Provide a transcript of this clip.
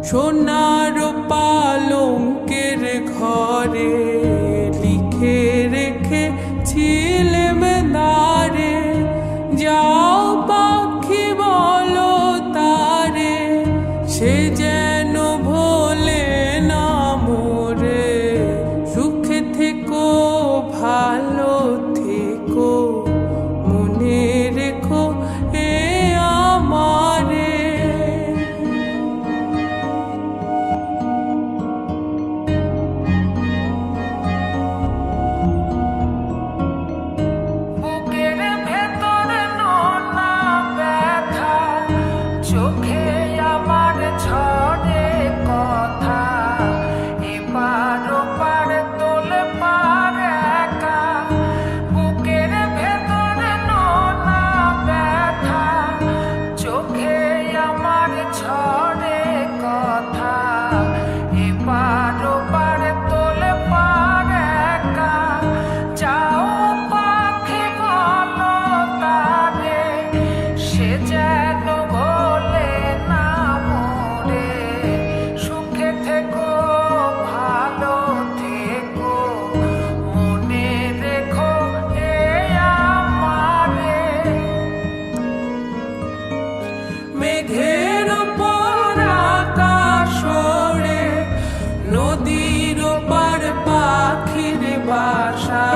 সোনার পালঙ্কের ঘরে লিখে রেখেছিলেম নারে, যাও পাখি বলো তারে, সে যেন ভোলে না মোরে। সুখে থেকো ভালো থেকো, মনে রেখো এ আমারে। বুকের ভেতর নোনা ব্যথা, চোখে আমার ঝরে কথা, এপার ওপার তোলে পার একা। বুকের ভেতর নোনা ব্যথা, চোখে আমার ঝরে কথা, এপার ওপার তোলে পার একা। যাও পাখি বলো তারে, সে যেন ভোলে না মোরে। সুখে থেকো ভালো থেকো, মনে রেখো এ আমারে। মেঘের ওপর আকাশ ওড়ে, নদীর ওপার পাখির বাসা।